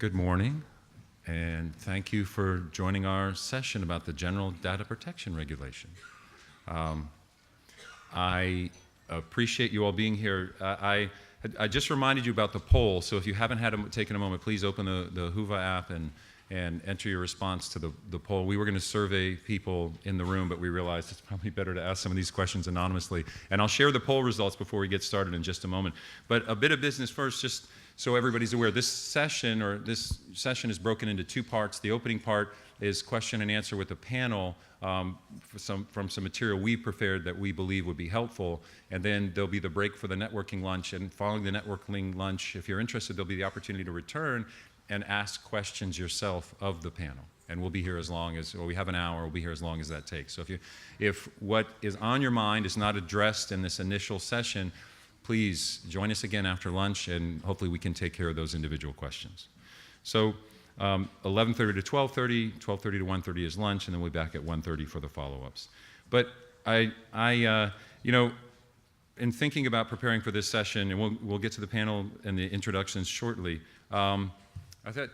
Good morning, and thank you for joining our session about the General Data Protection Regulation. I appreciate you all being here. I just reminded you about the poll, so if you haven't taken a moment, please open the Whova app and enter your response to the poll. We were going to survey people in the room, but we realized it's probably better to ask some of these questions anonymously. And I'll share the poll results before we get started in just a moment. But a bit of business first, just so everybody's aware. This session is broken into two parts. The opening part is question and answer with the panel from some material we prepared that we believe would be helpful. And then there'll be the break for the networking lunch. And following the networking lunch, if you're interested, there'll be the opportunity to return and ask questions yourself of the panel. And we'll be here as long as, well, we have an hour, we'll be here as long as that takes. So if what is on your mind is not addressed in this initial session, please join us again after lunch, and hopefully we can take care of those individual questions. So 11:30 to 12:30, 12:30 to 1:30 is lunch, and then we'll be back at 1:30 for the follow-ups. But in thinking about preparing for this session, and we'll get to the panel and the introductions shortly, I thought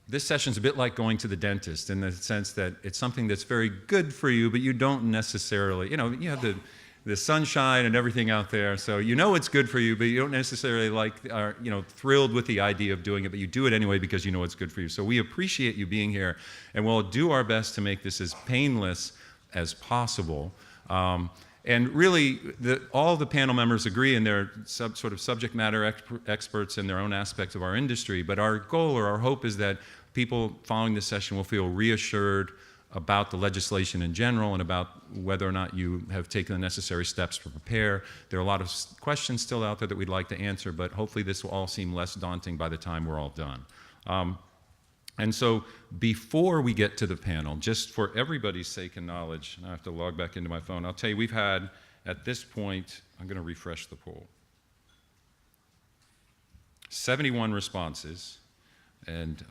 this session's a bit like going to the dentist in the sense that it's something that's very good for you, but you don't necessarily, you have the sunshine and everything out there, so you know it's good for you, but you don't necessarily are thrilled with the idea of doing it, but you do it anyway because you know it's good for you. So we appreciate you being here, and we'll do our best to make this as painless as possible. And really, all the panel members agree, and they're sort of subject matter experts in their own aspects of our industry, but our goal or our hope is that people following this session will feel reassured about the legislation in general and about whether or not you have taken the necessary steps to prepare. There are a lot of questions still out there that we'd like to answer, but hopefully this will all seem less daunting by the time we're all done. And so before we get to the panel, just for everybody's sake and knowledge, and I have to log back into my phone, I'll tell you we've had, at this point, I'm going to refresh the poll, 71 responses, and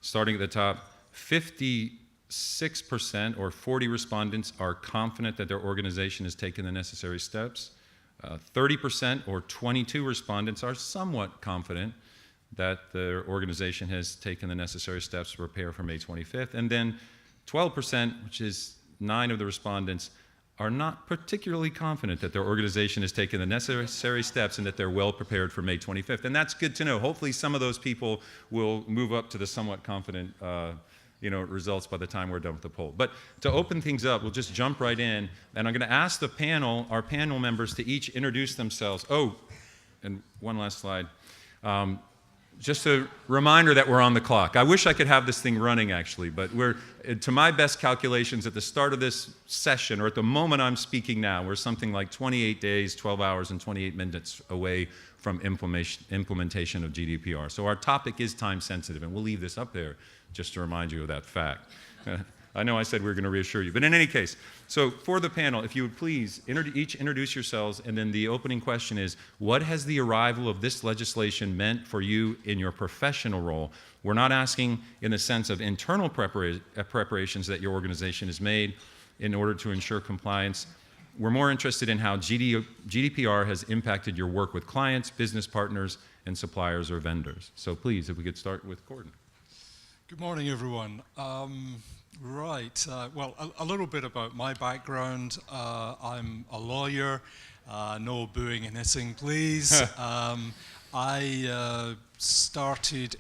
starting at the top, 56% or 40 respondents are confident that their organization has taken the necessary steps. 30% or 22 respondents are somewhat confident that their organization has taken the necessary steps to prepare for May 25th. And then 12%, which is 9 of the respondents, are not particularly confident that their organization has taken the necessary steps and that they're well prepared for May 25th. And that's good to know. Hopefully some of those people will move up to the somewhat confident results by the time we're done with the poll. But to open things up, we'll just jump right in, and I'm going to ask our panel members to each introduce themselves. Oh, and one last slide. Just a reminder that we're on the clock. I wish I could have this thing running, actually, but to my best calculations, at the start of this session, or at the moment I'm speaking now, we're something like 28 days, 12 hours, and 28 minutes away from implementation of GDPR. So our topic is time sensitive, and we'll leave this up there just to remind you of that fact. I know I said we were going to reassure you, but in any case, so for the panel, if you would please each introduce yourselves, and then the opening question is, what has the arrival of this legislation meant for you in your professional role? We're not asking in the sense of internal preparations that your organization has made in order to ensure compliance. We're more interested in how GDPR has impacted your work with clients, business partners, and suppliers or vendors. So please, if we could start with Gordon. Good morning, everyone. Right, well, a little bit about my background. I'm a lawyer. No booing and hissing, please. I started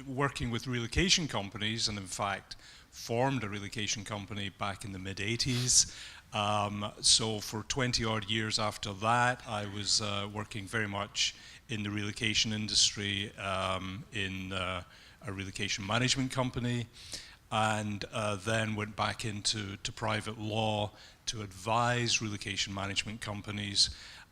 working with relocation companies, and in fact formed a relocation company back in the mid-80s. So for 20-odd years after that, I was working very much in the relocation industry in a relocation management company, and then went back into private law to advise relocation management companies,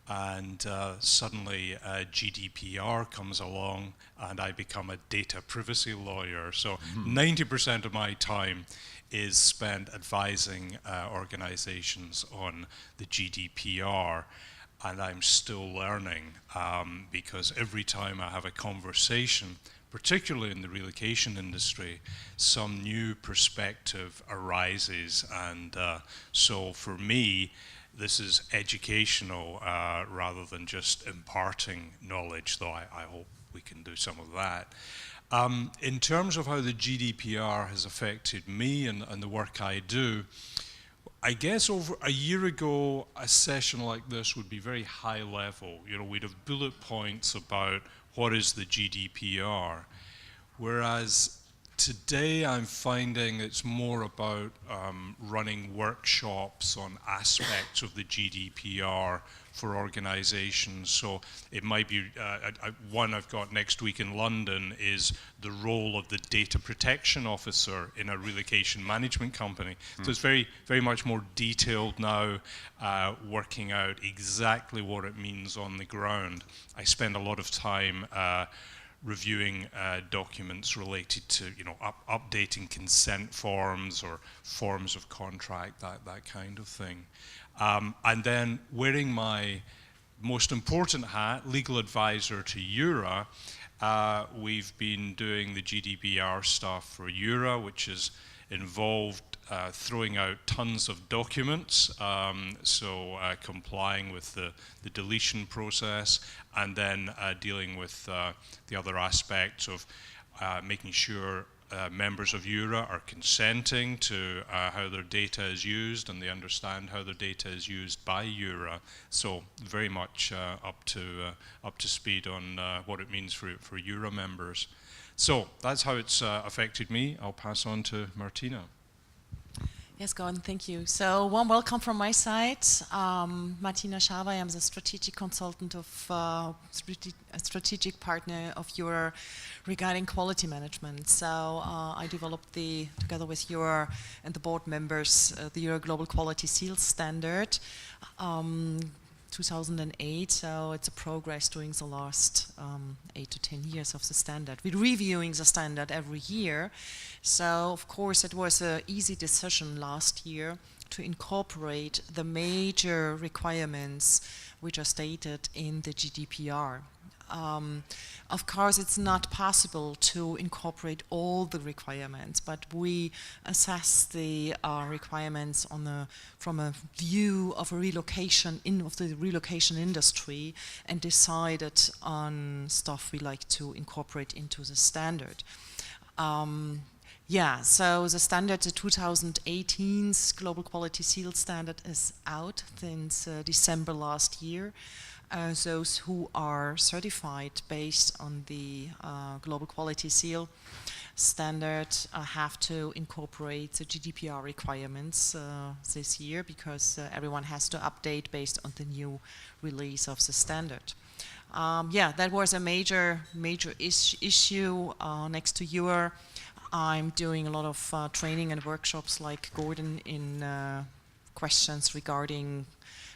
and suddenly GDPR comes along and I become a data privacy lawyer. So 90% of my time is spent advising organizations on the GDPR, and I'm still learning because every time I have a conversation, particularly in the relocation industry, some new perspective arises, and so for me, this is educational rather than just imparting knowledge, though I hope we can do some of that. In terms of how the GDPR has affected me and the work I do, I guess over a year ago, a session like this would be very high level. You know, we'd have bullet points about what is the GDPR. Whereas today I'm finding it's more about running workshops on aspects of the GDPR for organizations. So it might be, one I've got next week in London is the role of the data protection officer in a relocation management company. So it's very, very much more detailed now, working out exactly what it means on the ground. I spend a lot of time reviewing documents related to, you know, updating consent forms or forms of contract, that kind of thing. And then wearing my most important hat, legal advisor to EuRA, we've been doing the GDPR stuff for EuRA, which has involved throwing out tons of documents, complying with the deletion process, and then dealing with the other aspects of making sure members of EuRA are consenting to how their data is used, and they understand how their data is used by EuRA. So very much up to speed on what it means for EuRA members. So that's how it's affected me. I'll pass on to Martina. Yes, Gordon, thank you. So warm welcome from my side. Martina Schava, I'm the strategic consultant of a strategic partner of EuRA regarding quality management. So I developed together with EuRA and the board members, the EuRA Global Quality Seal Standard. 2008, so it's a progress during the last 8 to 10 years of the standard. We're reviewing the standard every year, so of course it was an easy decision last year to incorporate the major requirements which are stated in the GDPR. Of course, it's not possible to incorporate all the requirements, but we assess the requirements from a view of a relocation of the relocation industry, and decided on stuff we like to incorporate into the standard. Yeah, so the standard, the 2018's Global Quality Seal Standard, is out since December last year. Those who are certified based on the Global Quality Seal Standard have to incorporate the GDPR requirements this year, because everyone has to update based on the new release of the standard. Yeah, that was a major issue next to EuRA. I'm doing a lot of training and workshops like Gordon in questions regarding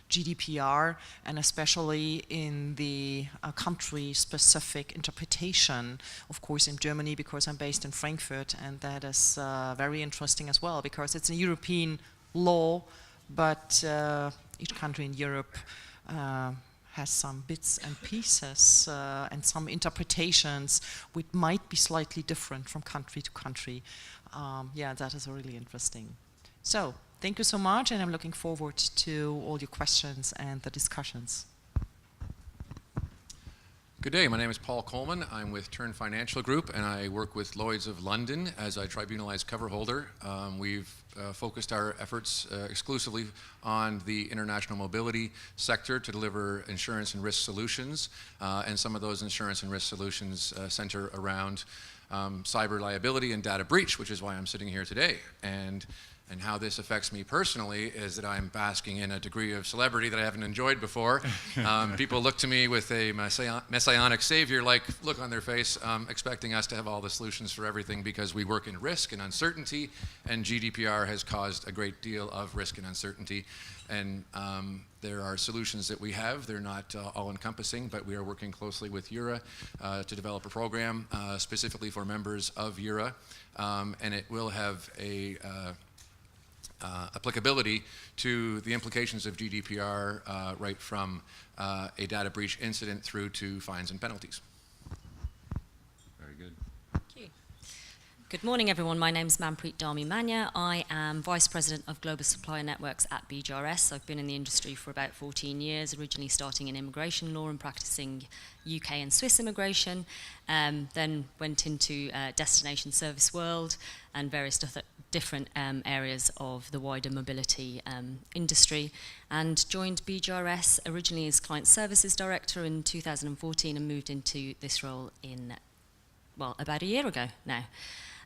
GDPR, and especially in the country-specific interpretation, of course in Germany, because I'm based in Frankfurt, and that is very interesting as well, because it's a European law, but each country in Europe has some bits and pieces and some interpretations which might be slightly different from country to country. Yeah, that is really interesting. So, thank you so much, and I'm looking forward to all your questions and the discussions. Good day, my name is Paul Coleman. I'm with Turn Financial Group, and I work with Lloyd's of London as a tribunalized cover holder. We've focused our efforts exclusively on the international mobility sector to deliver insurance and risk solutions, and some of those insurance and risk solutions center around cyber liability and data breach, which is why I'm sitting here today. And how this affects me personally is that I'm basking in a degree of celebrity that I haven't enjoyed before. People look to me with a messianic savior-like look on their face, expecting us to have all the solutions for everything, because we work in risk and uncertainty, and GDPR has caused a great deal of risk and uncertainty. And there are solutions that we have. They're not all-encompassing, but we are working closely with EuRA to develop a program specifically for members of EuRA, and it will have a applicability to the implications of GDPR right from a data breach incident through to fines and penalties. Very good. Thank you. Good morning, everyone. My name is Manpreet Dharmi Manya. I am Vice President of Global Supplier Networks at BGRS. I've been in the industry for about 14 years, originally starting in immigration law and practicing UK and Swiss immigration, then went into destination service world and various different areas of the wider mobility industry, and joined BGRS originally as Client Services Director in 2014 and moved into this role in, well, about a year ago now.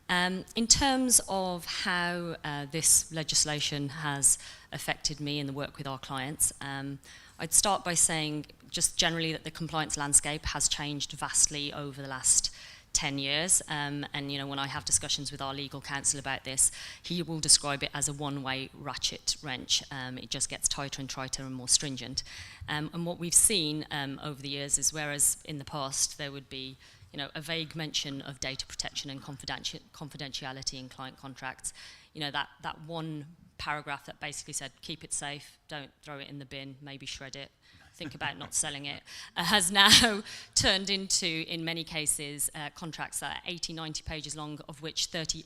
In terms of how this legislation has affected me in the work with our clients, I'd start by saying just generally that the compliance landscape has changed vastly over the last 10 years. And you know, when I have discussions with our legal counsel about this, he will describe it as a one-way ratchet wrench. It just gets tighter and tighter and more stringent. And what we've seen over the years is, whereas in the past there would be, you know, a vague mention of data protection and confidentiality in client contracts, you know, that one paragraph that basically said, keep it safe, don't throw it in the bin, maybe shred it, think about not selling it, has now turned into, in many cases, contracts that are 80, 90 pages long, of which 30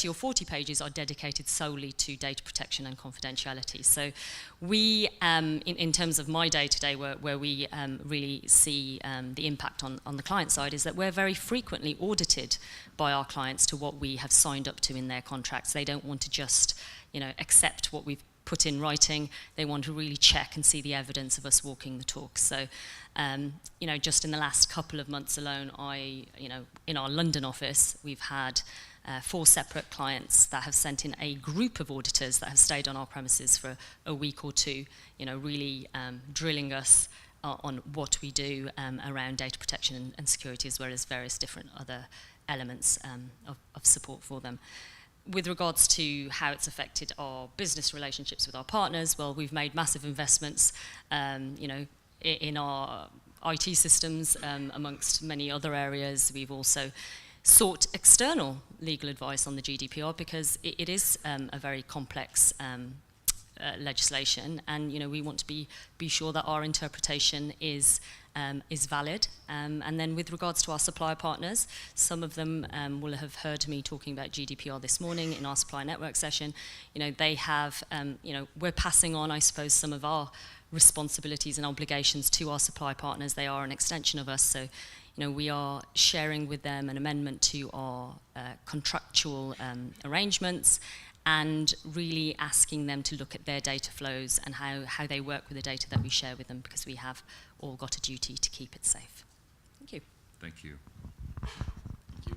or 40 pages are dedicated solely to data protection and confidentiality. So we, in terms of my day-to-day work, where we really see the impact on the client side, is that we're very frequently audited by our clients to what we have signed up to in their contracts. They don't want to just, you know, accept what we've put in writing. They want to really check and see the evidence of us walking the talk. So, you know, just in the last couple of months alone, in our London office, we've had 4 separate clients that have sent in a group of auditors that have stayed on our premises for a week or two, you know, really drilling us on what we do around data protection and security, as well as various different other elements of support for them. With regards to how it's affected our business relationships with our partners, well, we've made massive investments, you know, in our IT systems, amongst many other areas. We've also sought external legal advice on the GDPR because it is a very complex legislation, and you know, we want to be sure that our interpretation is valid. And then with regards to our supplier partners, some of them will have heard me talking about GDPR this morning in our supplier network session. You know, they have, you know, we're passing on, I suppose, some of our responsibilities and obligations to our supply partners. They are an extension of us, so you know, we are sharing with them an amendment to our contractual arrangements, and really asking them to look at their data flows and how they work with the data that we share with them, because we have all got a duty to keep it safe. Thank you. Thank you. Thank you.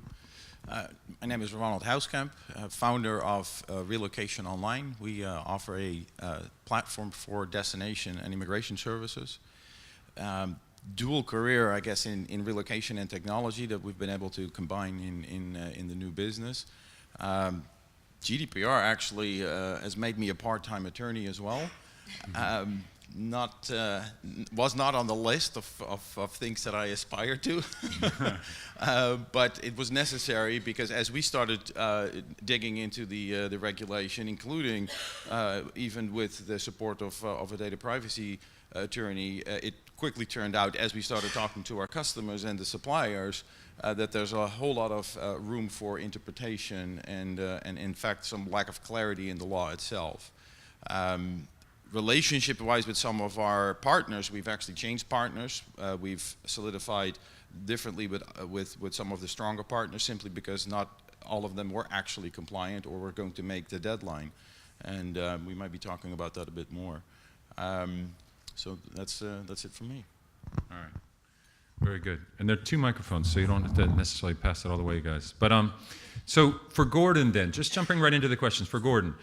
My name is Ronald Houskamp, founder of Relocation Online. We offer a platform for destination and immigration services. Dual career, I guess, in relocation and technology that we've been able to combine in the new business. GDPR actually has made me a part-time attorney as well. Was not on the list of things that I aspire to, but it was necessary because as we started digging into the regulation, including even with the support of a data privacy attorney, it quickly turned out, as we started talking to our customers and the suppliers, that there's a whole lot of room for interpretation and in fact some lack of clarity in the law itself. Relationship-wise with some of our partners, we've actually changed partners. We've solidified differently with some of the stronger partners, simply because not all of them were actually compliant or were going to make the deadline. And we might be talking about that a bit more. So that's it from me. All right. Very good. And there are 2 microphones, so you don't have to necessarily pass it all the way, guys. But so for Gordon then, just jumping right into the questions. For Gordon,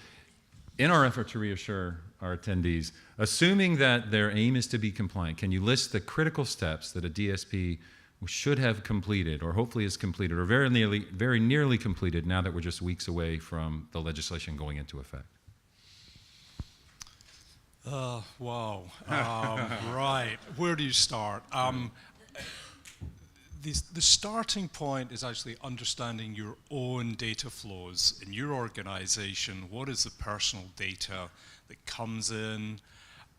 in our effort to reassure our attendees, assuming that their aim is to be compliant, can you list the critical steps that a DSP should have completed, or hopefully is completed, or very nearly completed now that we're just weeks away from the legislation going into effect? Wow. Right. Where do you start? The starting point is actually understanding your own data flows in your organization. What is the personal data that comes in,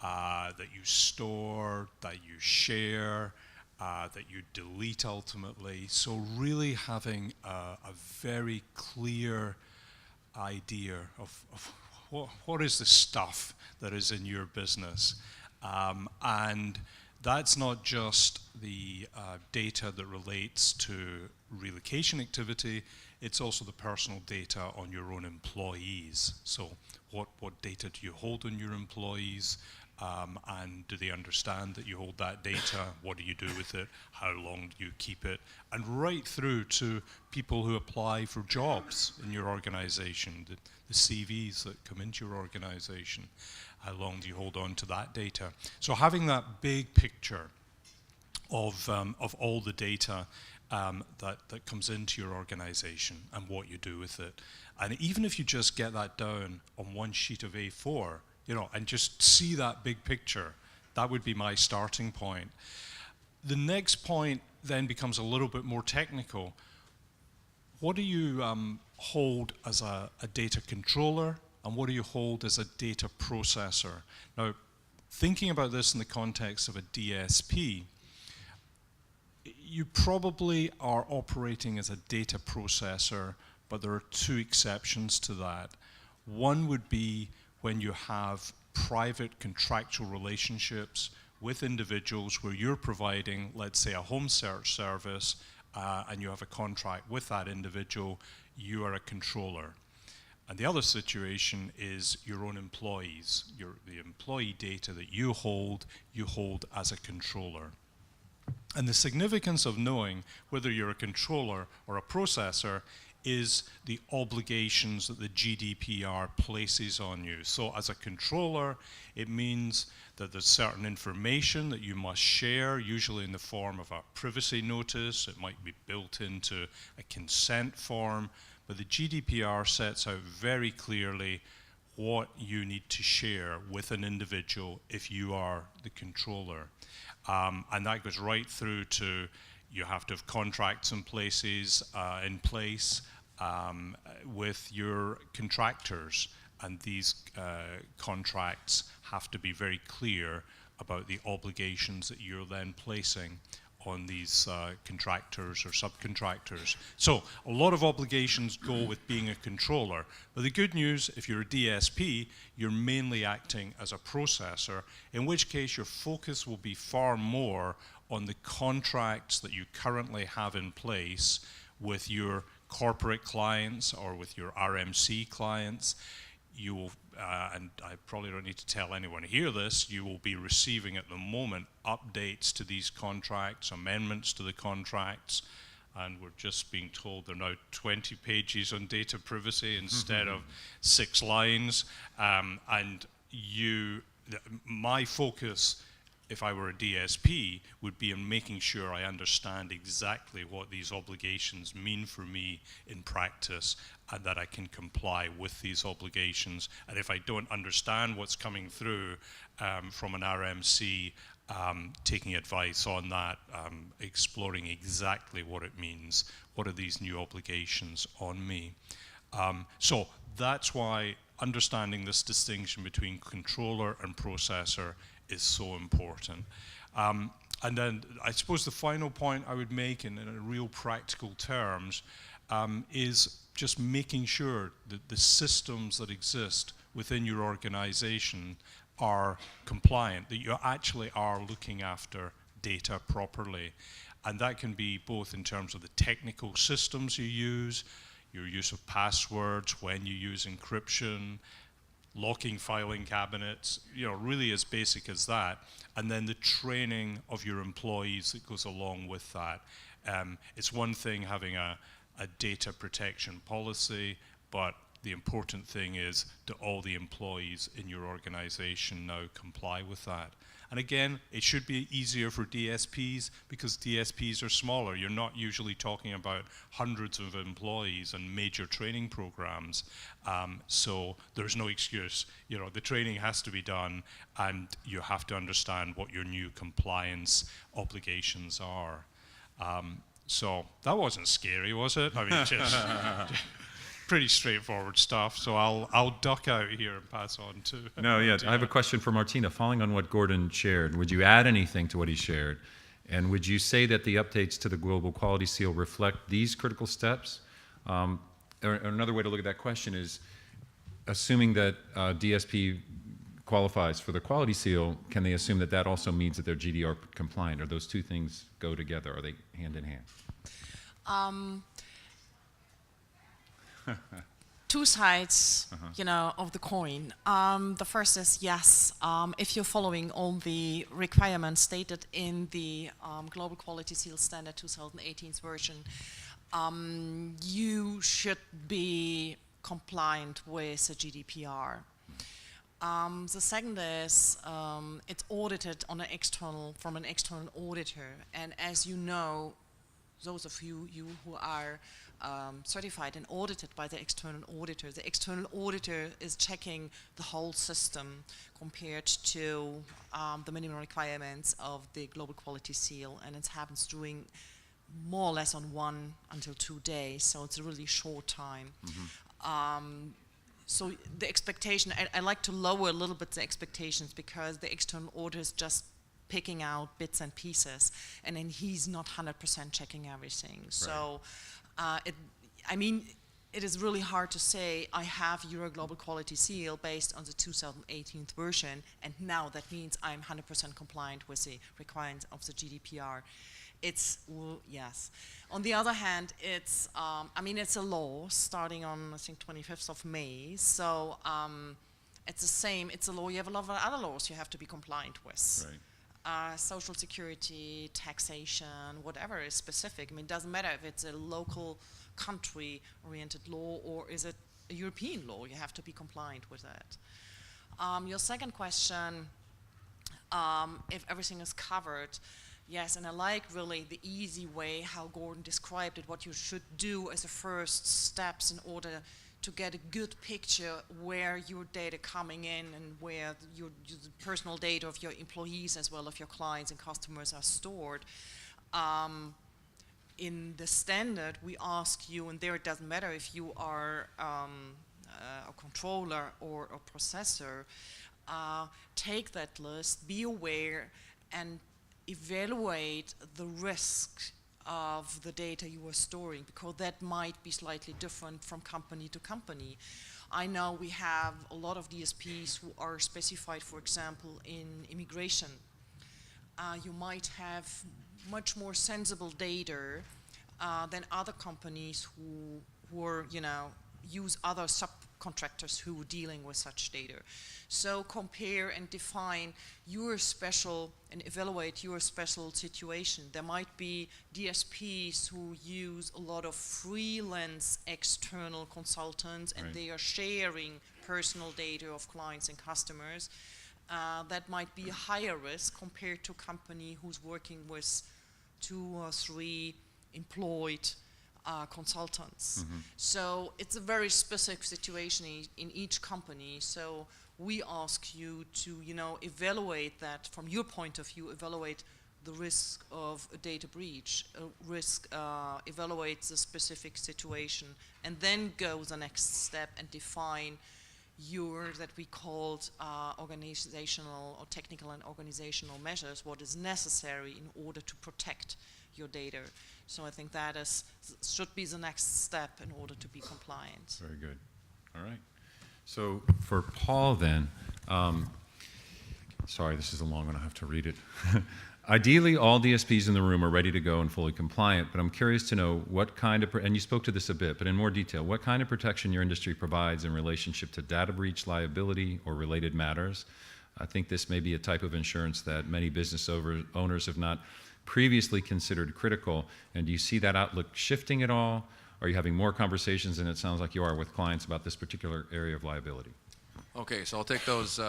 that you store, that you share, that you delete ultimately. So really having a very clear idea of what is the stuff that is in your business. And that's not just the data that relates to relocation activity, it's also the personal data on your own employees. So what data do you hold on your employees? And do they understand that you hold that data? What do you do with it? How long do you keep it? And right through to people who apply for jobs in your organization, the CVs that come into your organization. How long do you hold on to that data? So having that big picture of all the data that comes into your organization and what you do with it. And even if you just get that down on one sheet of A4, and just see that big picture, that would be my starting point. The next point then becomes a little bit more technical. What do you hold as a data controller, and what do you hold as a data processor? Now, thinking about this in the context of a DSP, you probably are operating as a data processor, but there are two exceptions to that. One would be when you have private contractual relationships with individuals where you're providing, let's say, a home search service, and you have a contract with that individual, you are a controller. And the other situation is your own employees. The employee data that you hold as a controller. And the significance of knowing whether you're a controller or a processor is the obligations that the GDPR places on you. So as a controller, it means that there's certain information that you must share, usually in the form of a privacy notice. It might be built into a consent form, but the GDPR sets out very clearly what you need to share with an individual if you are the controller. And that goes right through to you have to have contracts in place with your contractors, and these contracts have to be very clear about the obligations that you're then placing on these contractors or subcontractors. So a lot of obligations go with being a controller. But the good news, if you're a DSP, you're mainly acting as a processor, in which case your focus will be far more on the contracts that you currently have in place with your corporate clients or with your RMC clients. You will, and I probably don't need to tell anyone here this, you will be receiving at the moment updates to these contracts, amendments to the contracts, and we're just being told they're now 20 pages on data privacy instead of 6 lines. And my focus, if I were a DSP, would be in making sure I understand exactly what these obligations mean for me in practice, and that I can comply with these obligations. And if I don't understand what's coming through from an RMC, taking advice on that, exploring exactly what it means. What are these new obligations on me? So that's why understanding this distinction between controller and processor is so important. And then I suppose the final point I would make in real practical terms is just making sure that the systems that exist within your organization are compliant, that you actually are looking after data properly. And that can be both in terms of the technical systems you use, your use of passwords, when you use encryption, locking filing cabinets, really as basic as that. And then the training of your employees that goes along with that. It's one thing having a data protection policy, but the important thing is do all the employees in your organization now comply with that? And again, it should be easier for DSPs because DSPs are smaller. You're not usually talking about hundreds of employees and major training programs. So there's no excuse. The training has to be done, and you have to understand what your new compliance obligations are. So that wasn't scary, was it? I mean, just pretty straightforward stuff. So I'll duck out here and pass on to. No, yeah, I have a question for Martina. Following on what Gordon shared, would you add anything to what he shared And would you say that the updates to the Global Quality Seal reflect these critical steps? Or another way to look at that question is, assuming that DSP qualifies for the Quality Seal, can they assume that that also means that they're GDPR compliant? Or those two things go together? Are they hand in hand? Two sides, of the coin. The first is yes, if you're following all the requirements stated in the Global Quality Seal Standard 2018's version, you should be compliant with the GDPR. The second is it's audited on from an external auditor, and as you know, those of you who are certified and audited by the external auditor is checking the whole system compared to the minimum requirements of the Global Quality Seal, and it happens during more or less on 1 until 2 days, so it's a really short time. So the expectation, I like to lower a little bit the expectations, because the external auditor is just picking out bits and pieces, and then he's not 100% checking everything. Right. So, it is really hard to say, I have EuRA Global Quality Seal based on the 2018 version, and now that means I'm 100% compliant with the requirements of the GDPR. Yes. On the other hand, it's a law starting on, I think, 25th of May, so it's the same, it's a law, you have a lot of other laws you have to be compliant with. Right. Social security, taxation, whatever is specific. It doesn't matter if it's a local country-oriented law or is it a European law, you have to be compliant with that. Your second question, if everything is covered, yes, and I like really the easy way how Gordon described it, what you should do as a first steps in order to get a good picture where your data coming in and where your personal data of your employees as well as your clients and customers are stored. In the standard, we ask you, and there it doesn't matter if you are a controller or a processor, take that list, be aware, and evaluate the risk of the data you are storing, because that might be slightly different from company to company. I know we have a lot of DSPs who are specified, for example, in immigration. You might have much more sensible data than other companies who are, use other subcontractors who are dealing with such data. So compare and define your special and evaluate your special situation. There might be DSPs who use a lot of freelance external consultants, and they are sharing personal data of clients and customers. That might be a higher risk compared to a company who's working with 2 or 3 employed consultants. So it's a very specific situation in each company. So we ask you to, evaluate that from your point of view, evaluate the risk of a data breach, evaluate the specific situation, and then go the next step and define that we called organizational or technical and organizational measures, what is necessary in order to protect your data. So I think that should be the next step in order to be compliant. Very good. All right. So for Paul then, sorry, this is a long one, I have to read it. Ideally, all DSPs in the room are ready to go and fully compliant, but I'm curious to know what kind of, and you spoke to this a bit, but in more detail, what kind of protection your industry provides in relationship to data breach liability or related matters. I think this may be a type of insurance that many business owners have not previously considered critical, and do you see that outlook shifting at all? Are you having more conversations, and it sounds like you are, with clients about this particular area of liability? Okay, so I'll take those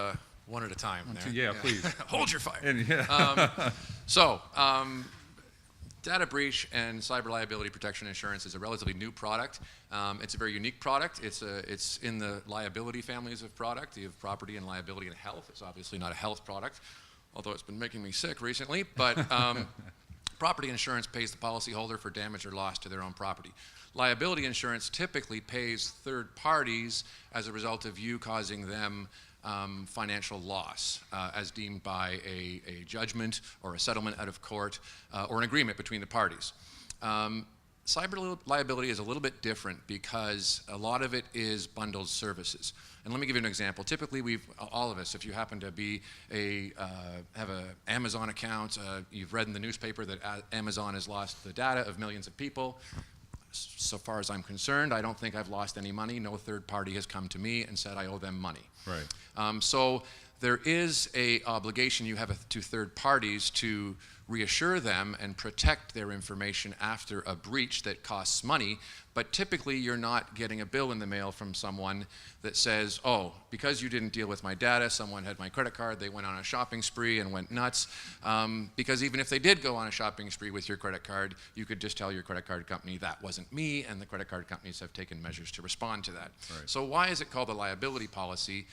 one at a time. There. Yeah, please. Hold your fire. And, yeah. Data breach and cyber liability protection insurance is a relatively new product. It's a very unique product. It's in the liability families of product. You have property and liability and health. It's obviously not a health product, although it's been making me sick recently. But property insurance pays the policyholder for damage or loss to their own property. Liability insurance typically pays third parties as a result of you causing them financial loss as deemed by a judgment or a settlement out of court or an agreement between the parties. Cyber liability is a little bit different because a lot of it is bundled services. And let me give you an example. Typically, all of us, if you happen to have an Amazon account, you've read in the newspaper that Amazon has lost the data of millions of people. So far as I'm concerned, I don't think I've lost any money. No third party has come to me and said I owe them money. Right. So there is an obligation you have to third parties to reassure them and protect their information after a breach that costs money, but typically you're not getting a bill in the mail from someone that says, oh, because you didn't deal with my data, someone had my credit card, they went on a shopping spree and went nuts. Because even if they did go on a shopping spree with your credit card, you could just tell your credit card company that wasn't me, and the credit card companies have taken measures to respond to that. Right. So why is it called a liability policy?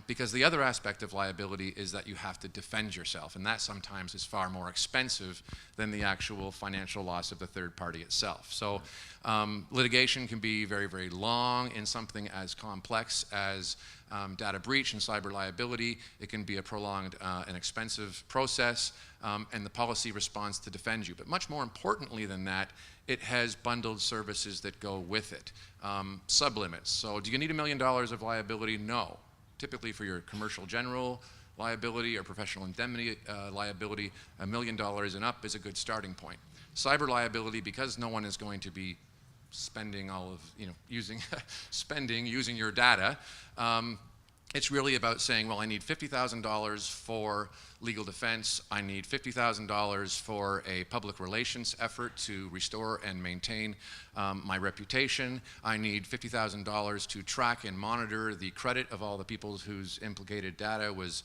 Because the other aspect of liability is that you have to defend yourself, and that sometimes is far more expensive than the actual financial loss of the third party itself. So litigation can be very, very long in something as complex as data breach and cyber liability. It can be a prolonged and expensive process, and the policy responds to defend you. But much more importantly than that, it has bundled services that go with it. Sublimits. So do you need $1 million of liability? No. Typically for your commercial general liability or professional indemnity liability, $1 million and up is a good starting point. Cyber liability, because no one is going to be spending all of, using your data, it's really about saying, well, I need $50,000 for legal defense. I need $50,000 for a public relations effort to restore and maintain my reputation. I need $50,000 to track and monitor the credit of all the people whose implicated data was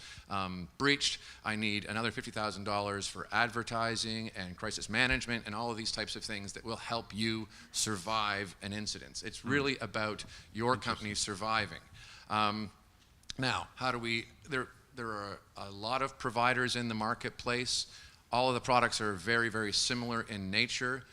breached. I need another $50,000 for advertising and crisis management and all of these types of things that will help you survive an incident. It's really about your company surviving. Now, how do we, there are a lot of providers in the marketplace. All of the products are very, very similar in nature.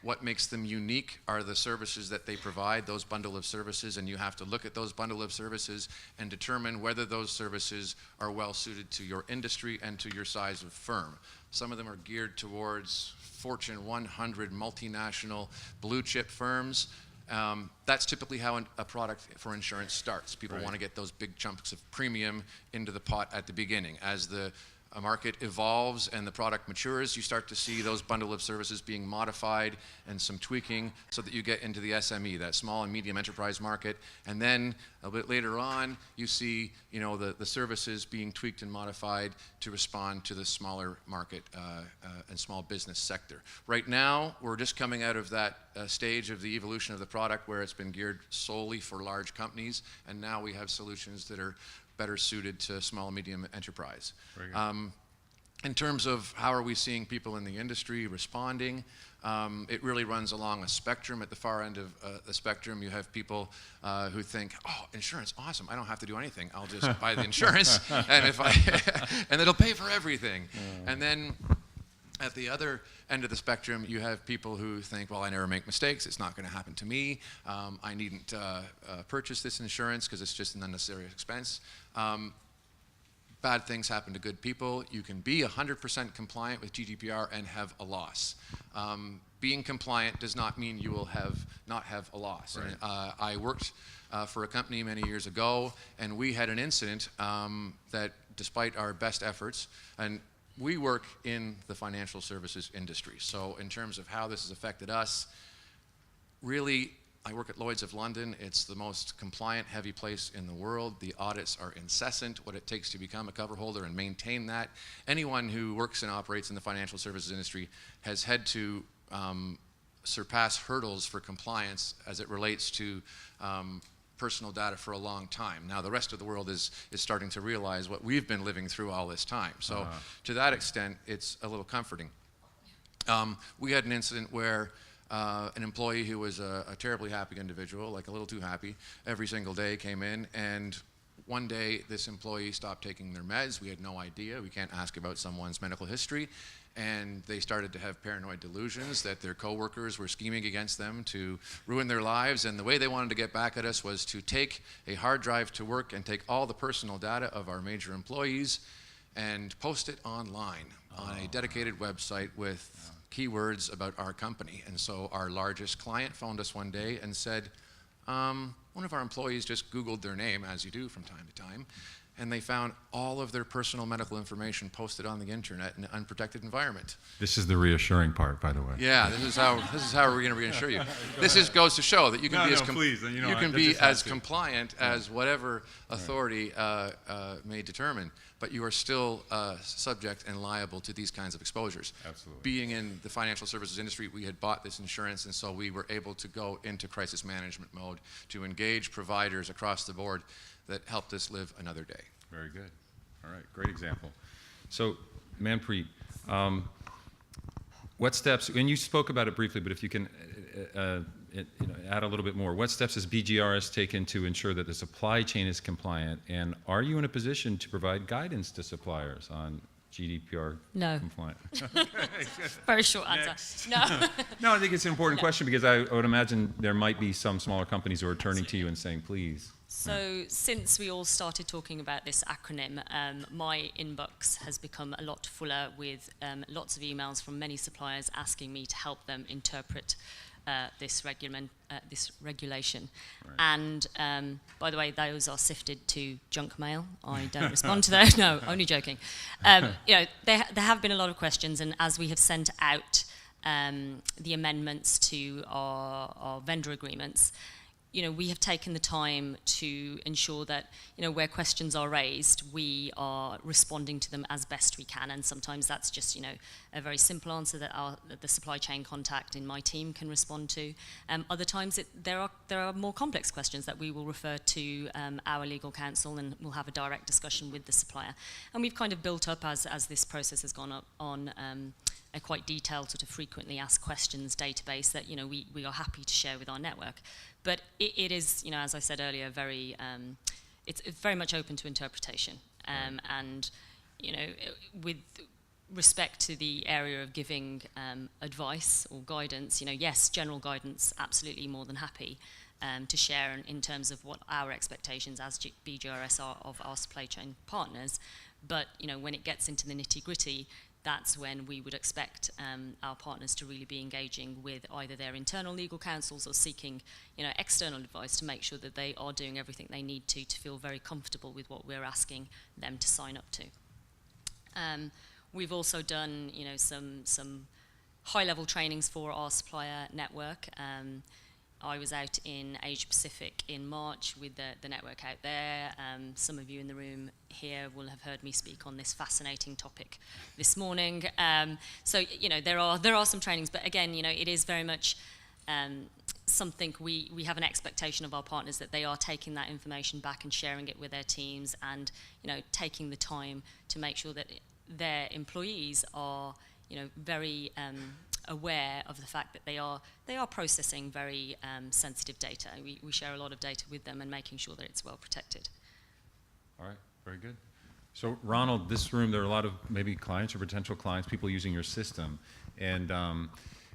What makes them unique are the services that they provide, those bundle of services, and you have to look at those bundle of services and determine whether those services are well suited to your industry and to your size of firm. Some of them are geared towards Fortune 100 multinational blue chip firms. That's typically how a product for insurance starts. People want to get those big chunks of premium into the pot at the beginning. As the market evolves and the product matures, you start to see those bundle of services being modified and some tweaking so that you get into the SME, that small and medium enterprise market. And then a bit later on, you see the services being tweaked and modified to respond to the smaller market and small business sector. Right now, we're just coming out of that stage of the evolution of the product where it's been geared solely for large companies, and now we have solutions that are better suited to small and medium enterprise. In terms of how are we seeing people in the industry responding, it really runs along a spectrum. At the far end of the spectrum, you have people who think, oh, insurance, awesome. I don't have to do anything. I'll just buy the insurance, and and it'll pay for everything. And then at the other end of the spectrum, you have people who think, well, I never make mistakes. It's not going to happen to me. I needn't purchase this insurance because it's just an unnecessary expense. Bad things happen to good people. You can be 100% compliant with GDPR and have a loss. Being compliant does not mean you will not have a loss. Right. And, I worked for a company many years ago, and we had an incident that, despite our best efforts, and we work in the financial services industry. So in terms of how this has affected us, really, I work at Lloyd's of London. It's the most compliant, heavy place in the world. The audits are incessant. What it takes to become a cover holder and maintain that. Anyone who works and operates in the financial services industry has had to surpass hurdles for compliance as it relates to personal data for a long time. Now, the rest of the world is starting to realize what we've been living through all this time. So to that extent, it's a little comforting. We had an incident where an employee who was a terribly happy individual, like a little too happy, every single day came in, and one day this employee stopped taking their meds. We had no idea. We can't ask about someone's medical history. And they started to have paranoid delusions that their coworkers were scheming against them to ruin their lives. And the way they wanted to get back at us was to take a hard drive to work and take all the personal data of our major employees and post it online on a dedicated website with keywords about our company. And so our largest client phoned us one day and said, one of our employees just Googled their name, as you do from time to time, and they found all of their personal medical information posted on the internet in an unprotected environment. This is the reassuring part, by the way. Yeah, this is how we're going to reassure you. This goes to show that you can be as compliant as whatever authority may determine, but you are still subject and liable to these kinds of exposures. Absolutely. Being in the financial services industry, we had bought this insurance, and so we were able to go into crisis management mode to engage providers across the board that helped us live another day. Very good. All right, great example. So, Manpreet, what steps, and you spoke about it briefly, but if you can add a little bit more, what steps has BGRS taken to ensure that the supply chain is compliant, and are you in a position to provide guidance to suppliers on GDPR compliant? Very short answer. No. No, I think it's an important question because I would imagine there might be some smaller companies who are turning to you and saying, please. So since we all started talking about this acronym, my inbox has become a lot fuller with lots of emails from many suppliers asking me to help them interpret this regulation. Right. And by the way, those are sifted to junk mail. I don't respond to those. No, only joking. There have been a lot of questions, and as we have sent out the amendments to our vendor agreements, we have taken the time to ensure that, where questions are raised, we are responding to them as best we can. And sometimes that's just, a very simple answer that the supply chain contact in my team can respond to. Other times there are more complex questions that we will refer to our legal counsel, and we'll have a direct discussion with the supplier. And we've kind of built up, as this process has gone up, on a quite detailed sort of frequently asked questions database that we are happy to share with our network. But it is, as I said earlier, very it's very much open to interpretation. And with respect to the area of giving advice or guidance, yes, general guidance, absolutely more than happy to share in terms of what our expectations as BGRS are of our supply chain partners. But when it gets into the nitty-gritty, that's when we would expect our partners to really be engaging with either their internal legal counsels or seeking external advice to make sure that they are doing everything they need to feel very comfortable with what we're asking them to sign up to. We've also done some high-level trainings for our supplier network. I was out in Asia Pacific in March with the network out there. Some of you in the room here will have heard me speak on this fascinating topic this morning. So there are some trainings, but again, it is very much something we have an expectation of our partners that they are taking that information back and sharing it with their teams, and taking the time to make sure that their employees are very aware of the fact that they are processing very sensitive data. We share a lot of data with them and making sure that it's well protected. All right, very good. So Ronald, this room, there are a lot of maybe clients or potential clients, people using your system, and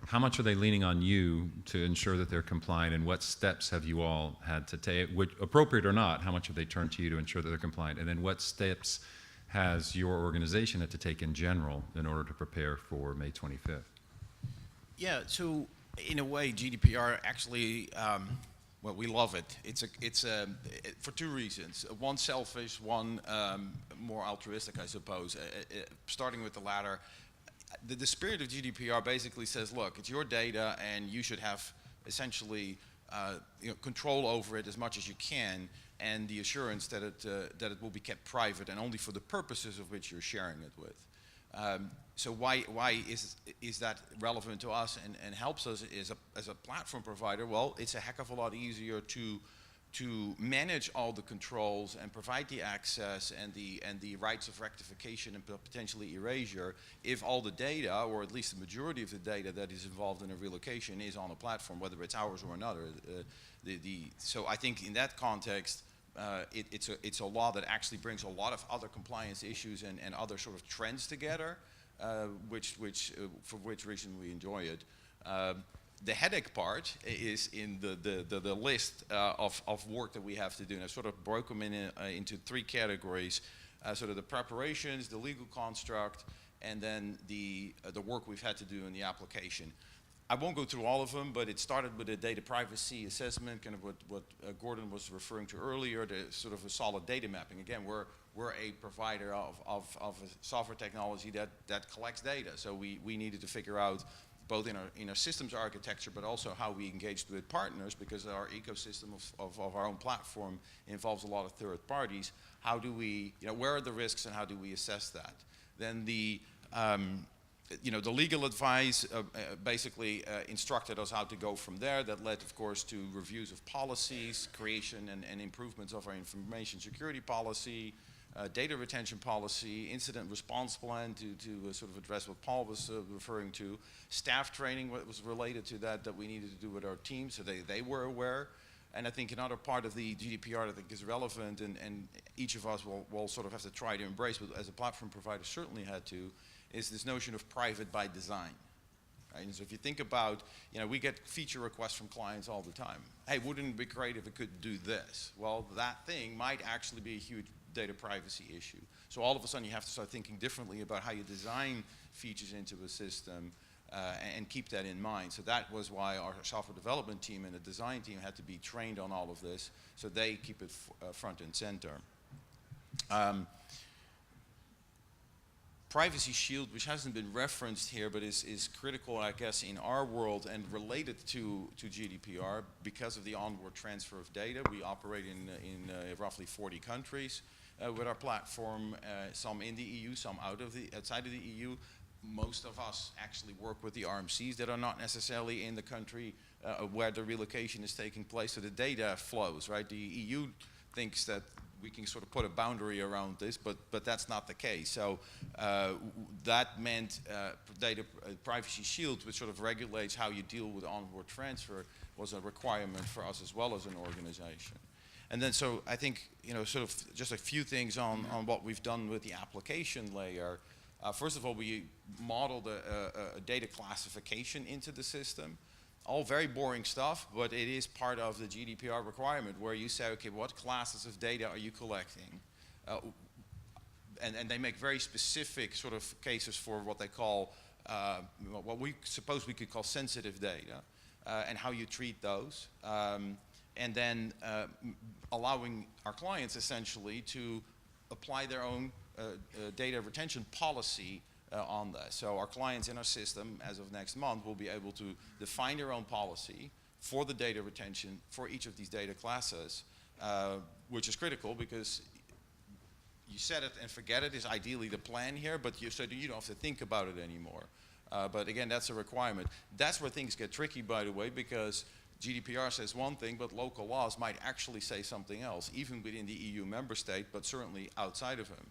how much are they leaning on you to ensure that they're compliant, and what steps have you all had to take, appropriate or not, how much have they turned to you to ensure that they're compliant, and then what steps has your organization had to take in general in order to prepare for May 25th? Yeah, so in a way, GDPR actually, well, we love it. It's for two reasons. One selfish, one more altruistic, I suppose. Starting with the latter, the spirit of GDPR basically says, look, it's your data, and you should have essentially control over it as much as you can, and the assurance that it will be kept private and only for the purposes of which you're sharing it with. So why is that relevant to us and helps us as a platform provider? Well, it's a heck of a lot easier to manage all the controls and provide the access and the rights of rectification and potentially erasure if all the data, or at least the majority of the data that is involved in a relocation, is on a platform, whether it's ours or another. So I think in that context, it's a law that actually brings a lot of other compliance issues and other sort of trends together, for which reason we enjoy it. The headache part is in the list of work that we have to do, and I've sort of broke them into three categories: sort of the preparations, the legal construct, and then the work we've had to do in the application. I won't go through all of them, but it started with a data privacy assessment, kind of what Gordon was referring to earlier, the sort of a solid data mapping. Again, we're a provider of a software technology that collects data, so we needed to figure out, both in our systems architecture, but also how we engaged with partners, because our ecosystem of our own platform involves a lot of third parties. How do we, where are the risks and how do we assess that? Then the legal advice basically instructed us how to go from there. That led, of course, to reviews of policies, creation and improvements of our information security policy, data retention policy, incident response plan to sort of address what Paul was referring to, staff training, what was related to that we needed to do with our team, so they were aware. And I think another part of the GDPR that I think is relevant, and each of us will sort of have to try to embrace, but as a platform provider certainly had to, is this notion of private by design. Right? And so if you think about, we get feature requests from clients all the time. Hey, wouldn't it be great if it could do this? Well, that thing might actually be a huge data privacy issue. So all of a sudden you have to start thinking differently about how you design features into a system and keep that in mind. So that was why our software development team and the design team had to be trained on all of this, so they keep it front and center. Privacy Shield, which hasn't been referenced here, but is critical, I guess, in our world and related to GDPR because of the onward transfer of data. We operate in roughly 40 countries with our platform, some in the EU, some outside of the EU. Most of us actually work with the RMCs that are not necessarily in the country where the relocation is taking place, so the data flows, right? The EU thinks that we can sort of put a boundary around this, but that's not the case. So that meant Data Privacy Shield, which sort of regulates how you deal with onward transfer, was a requirement for us as well as an organization. And then so I think, sort of just a few things on what we've done with the application layer. First of all, we modeled a data classification into the system. All very boring stuff, but it is part of the GDPR requirement where you say, okay, what classes of data are you collecting? And they make very specific sort of cases for what they call, what we suppose we could call sensitive data, and how you treat those. And then allowing our clients essentially to apply their own data retention policy on that. So our clients in our system, as of next month, will be able to define their own policy for the data retention for each of these data classes, which is critical because you set it and forget it is ideally the plan here, but so you don't have to think about it anymore. But again, that's a requirement. That's where things get tricky, by the way, because GDPR says one thing, but local laws might actually say something else, even within the EU member state, but certainly outside of them.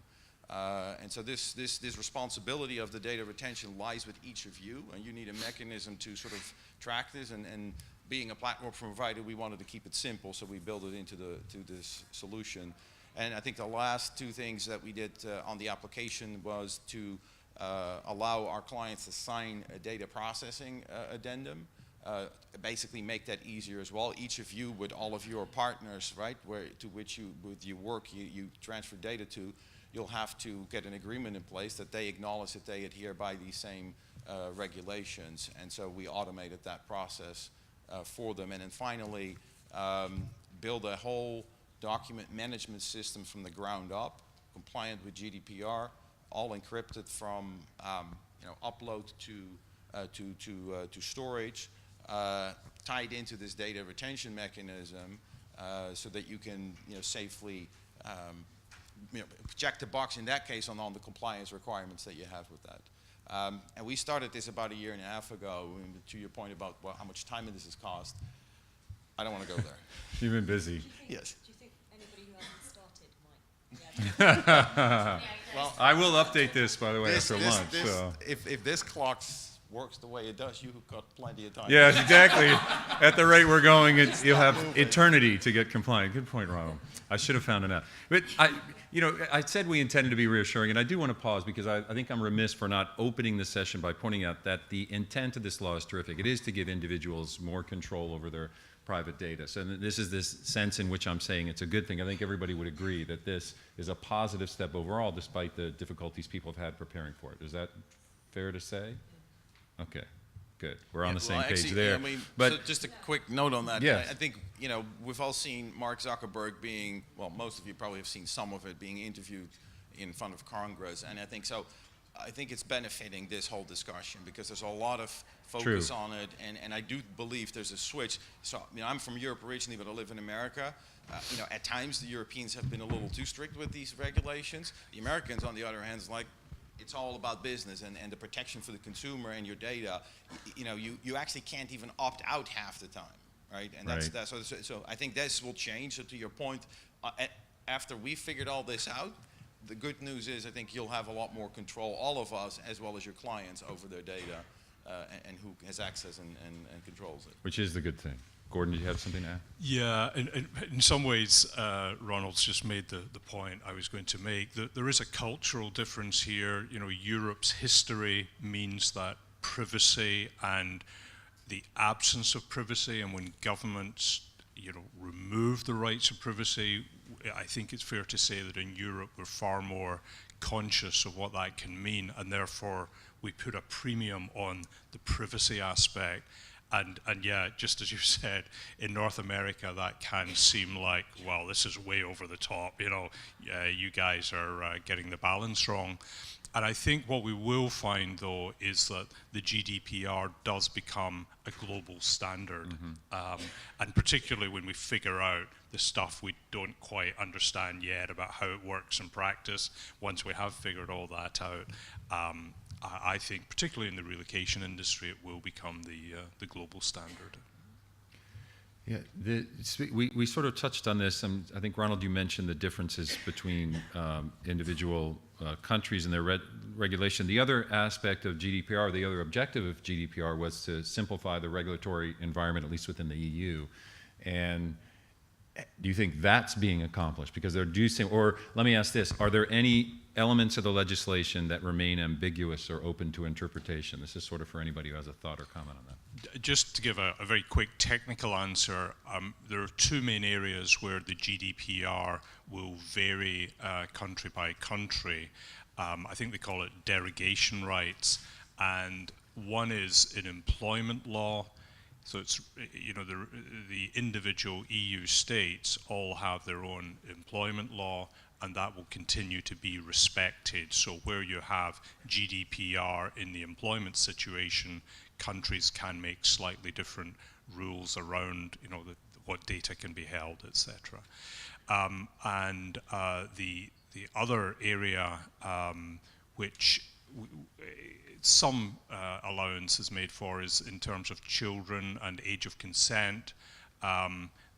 And so this responsibility of the data retention lies with each of you, and you need a mechanism to sort of track this. And being a platform provider, we wanted to keep it simple, so we built it into this solution. And I think the last two things that we did on the application was to allow our clients to sign a data processing addendum. Basically make that easier as well. Each of you, with all of your partners, right, to which you work, you transfer data to, you'll have to get an agreement in place that they acknowledge that they adhere by these same regulations. And so we automated that process for them. And then finally, build a whole document management system from the ground up, compliant with GDPR, all encrypted from upload to storage, tied into this data retention mechanism, so that you can safely check the box in that case on the compliance requirements that you have with that. And we started this about 1.5 years ago. And to your point about how much time this has cost, I don't want to go there. You've been busy. Yes. Do you think anybody who hasn't started might? Well, I will update this, by the way, after lunch. If this clock's works the way it does, you've got plenty of time. Yeah, exactly. At the rate we're going, you'll have eternity to get compliant. Good point, Ronald. I should have found it out. But I said we intended to be reassuring, and I do want to pause because I think I'm remiss for not opening the session by pointing out that the intent of this law is terrific. It is to give individuals more control over their private data. So this is this sense in which I'm saying it's a good thing. I think everybody would agree that this is a positive step overall, despite the difficulties people have had preparing for it. Is that fair to say? Okay, good. We're on the same page there. I mean, but so just a quick note on that. Yes. I think, we've all seen Mark Zuckerberg being, well, most of you probably have seen some of it, being interviewed in front of Congress. And I think it's benefiting this whole discussion because there's a lot of focus on it. And I do believe there's a switch. So, I'm from Europe originally, but I live in America. At times the Europeans have been a little too strict with these regulations. The Americans, on the other hand, is like, it's all about business and the protection for the consumer and your data. You actually can't even opt out half the time, right? And that's so I think this will change. So to your point, after we figured all this out, the good news is I think you'll have a lot more control, all of us as well as your clients, over their data and who has access and controls it. which is the good thing. Gordon, did you have something to add? Yeah, in some ways, Ronald's just made the point I was going to make. There is a cultural difference here. Europe's history means that privacy and the absence of privacy, and when governments, remove the rights of privacy, I think it's fair to say that in Europe we're far more conscious of what that can mean, and therefore we put a premium on the privacy aspect. And yeah, just as you said, in North America, that can seem like, well, this is way over the top. You guys are getting the balance wrong. And I think what we will find, though, is that the GDPR does become a global standard. And particularly when we figure out the stuff we don't quite understand yet about how it works in practice, once we have figured all that out, I think, particularly in the relocation industry, it will become the global standard. Yeah, we sort of touched on this. I think, Ronald, you mentioned the differences between individual countries and their regulation. The other aspect of GDPR, the other objective of GDPR, was to simplify the regulatory environment, at least within the EU. And do you think that's being accomplished? Because they're reducing, or let me ask this, are there any elements of the legislation that remain ambiguous or open to interpretation? This is sort of for anybody who has a thought or comment on that. Just to give a very quick technical answer, there are two main areas where the GDPR will vary country by country. I think they call it derogation rights, and one is in employment law. So it's, the individual EU states all have their own employment law, and that will continue to be respected. So where you have GDPR in the employment situation, countries can make slightly different rules around, what data can be held, etc. And the other area which some allowance is made for is in terms of children and age of consent.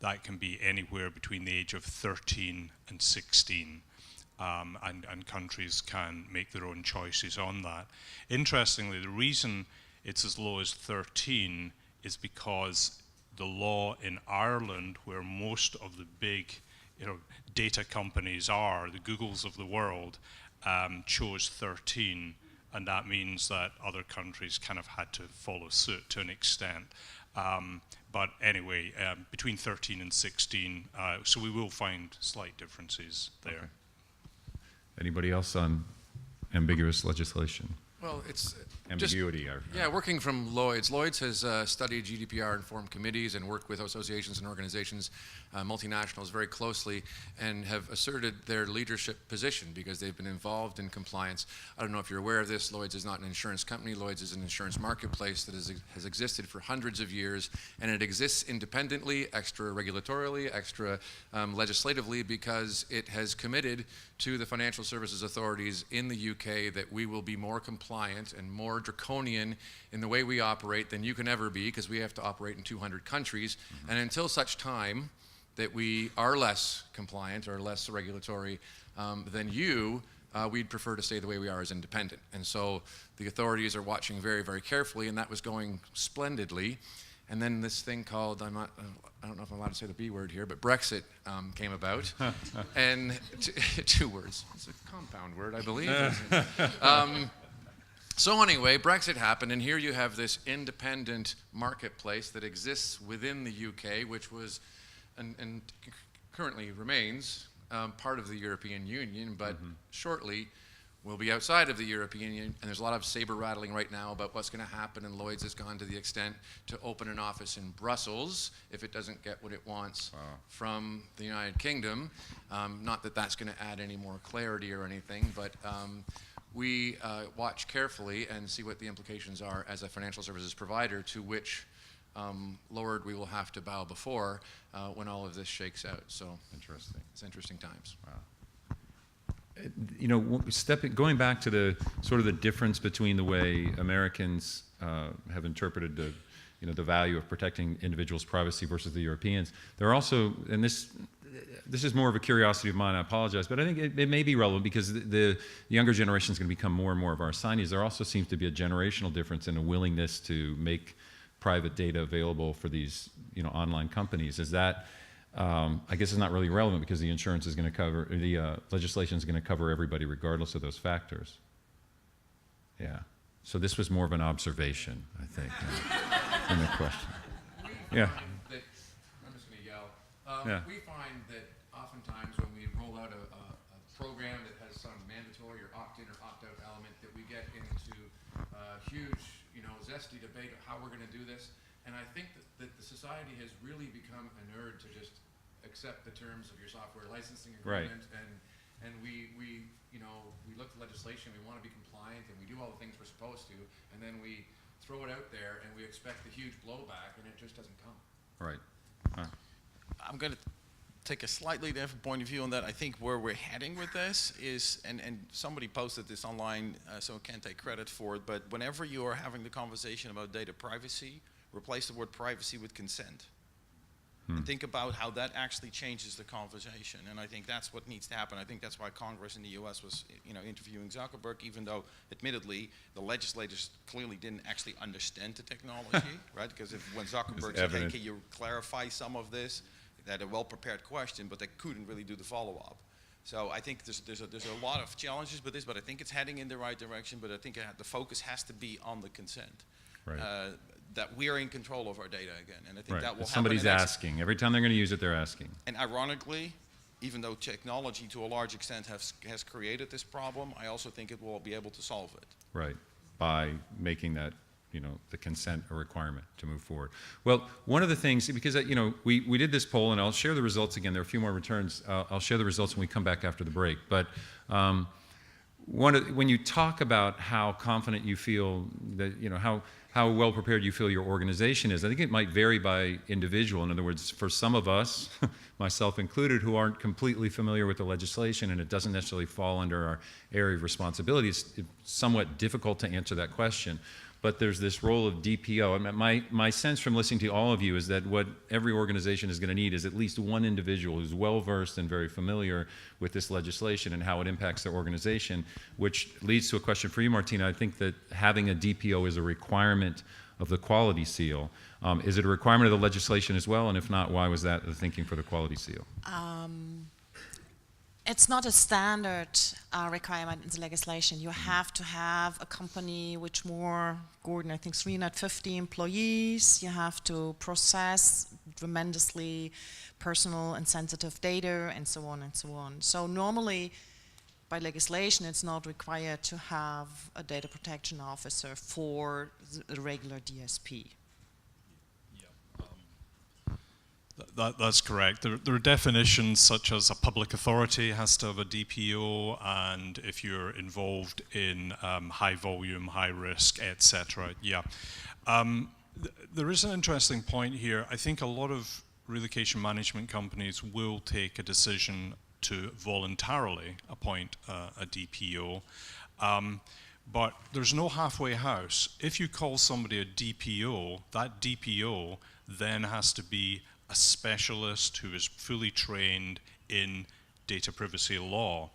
That can be anywhere between the age of 13 and 16. And countries can make their own choices on that. Interestingly, the reason it's as low as 13 is because the law in Ireland, where most of the big data companies are, the Googles of the world, chose 13. And that means that other countries kind of had to follow suit to an extent. But anyway, between 13 and 16, so we will find slight differences there. Okay. Anybody else on ambiguous legislation? Well, it's ambiguity. Working from Lloyd's. Lloyd's has studied GDPR-informed committees and worked with associations and organizations, multinationals, very closely, and have asserted their leadership position because they've been involved in compliance. I don't know if you're aware of this. Lloyd's is not an insurance company. Lloyd's is an insurance marketplace that has existed for hundreds of years, and it exists independently, extra-regulatorily, extra-legislatively, because it has committed to the financial services authorities in the UK that we will be more compliant and more draconian in the way we operate than you can ever be, because we have to operate in 200 countries. And until such time that we are less compliant or less regulatory than you, we'd prefer to stay the way we are as independent. And so the authorities are watching very, very carefully, and that was going splendidly. And then this thing called, I don't know if I'm allowed to say the B word here, but Brexit came about. And two words. It's a compound word, I believe. So anyway, Brexit happened, and here you have this independent marketplace that exists within the UK, which was, and currently remains, part of the European Union, but shortly will be outside of the European Union. And there's a lot of saber rattling right now about what's going to happen, and Lloyd's has gone to the extent to open an office in Brussels if it doesn't get what it wants from the United Kingdom. Not that that's going to add any more clarity or anything, but we watch carefully and see what the implications are as a financial services provider, to which Lord we will have to bow before when all of this shakes out. So Interesting. it's interesting times. Wow. You know, going back to the sort of the difference between the way Americans have interpreted the, you know, the value of protecting individuals' privacy versus the Europeans. There are also, and this is more of a curiosity of mine, I apologize, but I think it may be relevant because the younger generation is going to become more and more of our assignees. There also seems to be a generational difference in a willingness to make private data available for these, you know, online companies. Is that, I guess it's not really relevant because the insurance is going to cover, the legislation is going to cover everybody regardless of those factors. Yeah. So this was more of an observation, I think, than a question. Yeah. I'm just going to yell. Yeah. We find that oftentimes when we roll out a program that has some mandatory or opt-in or opt-out element, that we get into huge, you know, zesty debate of how we're going to do this. And I think that the society has really become inured to just accept the terms of your software licensing agreement, and we you know, we look at legislation, we want to be compliant, and we do all the things we're supposed to, and then we throw it out there and we expect the huge blowback, and it just doesn't come. Right. I'm going to take a slightly different point of view on that. I think where we're heading with this is, and somebody posted this online, so I can't take credit for it, but whenever you are having the conversation about data privacy, replace the word privacy with consent. And think about how that actually changes the conversation. And I think that's what needs to happen. I think that's why Congress in the US was, you know, interviewing Zuckerberg, even though admittedly the legislators clearly didn't actually understand the technology, right? Because when Zuckerberg said, hey, can you clarify some of this? They had a well-prepared question, but they couldn't really do the follow-up. So I think there's a lot of challenges with this, but I think it's heading in the right direction. But I think the focus has to be on the consent. Right. That we are in control of our data again, and I think that will happen. Somebody's asking. Every time they're going to use it, they're asking. And ironically, even though technology to a large extent has created this problem, I also think it will be able to solve it. Right, by making that, you know, the consent a requirement to move forward. Well, one of the things, because, you know, we did this poll, and I'll share the results again. There are a few more returns. I'll share the results when we come back after the break. But when you talk about how confident you feel that, you know, how well prepared you feel your organization is, I think it might vary by individual. In other words, for some of us, myself included, who aren't completely familiar with the legislation and it doesn't necessarily fall under our area of responsibility, it's somewhat difficult to answer that question. But there's this role of DPO. I mean, my sense from listening to all of you is that what every organization is going to need is at least one individual who's well-versed and very familiar with this legislation and how it impacts their organization, which leads to a question for you, Martina. I think that having a DPO is a requirement of the quality seal. Is it a requirement of the legislation as well? And if not, why was that the thinking for the quality seal? It's not a standard requirement in the legislation. You have to have a company which Gordon, I think 350 employees. You have to process tremendously personal and sensitive data, and so on and so on. So normally, by legislation, it's not required to have a data protection officer for the regular DSP. That's correct. There are definitions such as a public authority has to have a DPO, and if you're involved in high volume, high risk, etc. Yeah. There is an interesting point here. I think a lot of relocation management companies will take a decision to voluntarily appoint a DPO. But there's no halfway house. If you call somebody a DPO, that DPO then has to be a specialist who is fully trained in data privacy law.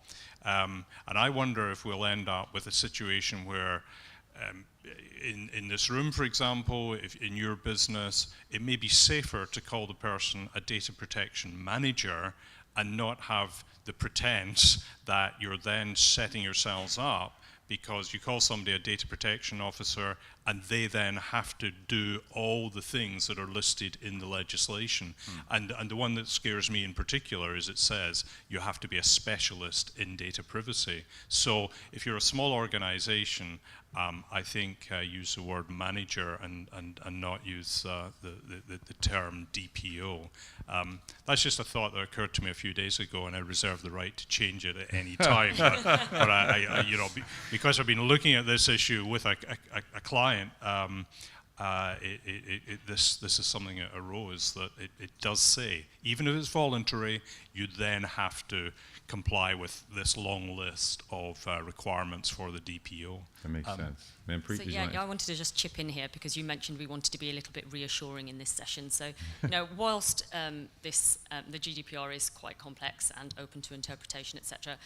And I wonder if we'll end up with a situation where in this room, for example, if in your business, it may be safer to call the person a data protection manager and not have the pretense that you're then setting yourselves up because you call somebody a data protection officer and they then have to do all the things that are listed in the legislation. And the one that scares me in particular is it says you have to be a specialist in data privacy. So if you're a small organization, I think use the word manager and not use the term DPO. That's just a thought that occurred to me a few days ago, and I reserve the right to change it at any time. but I because I've been looking at this issue with a client, this is something that arose that it does say, even if it's voluntary, you then have to comply with this long list of requirements for the DPO. That makes sense. Manpreet, So yeah, I wanted to just chip in here because you mentioned we wanted to be a little bit reassuring in this session. So, whilst the GDPR is quite complex and open to interpretation, etc.,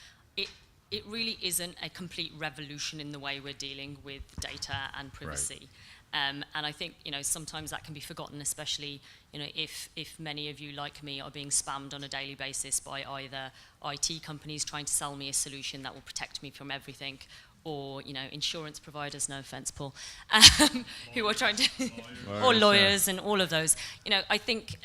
it really isn't a complete revolution in the way we're dealing with data and privacy. Right. And I think, sometimes that can be forgotten, especially, if many of you, like me, are being spammed on a daily basis by either IT companies trying to sell me a solution that will protect me from everything, or, insurance providers, no offense, Paul, who are trying to, or lawyers and all of those. I think,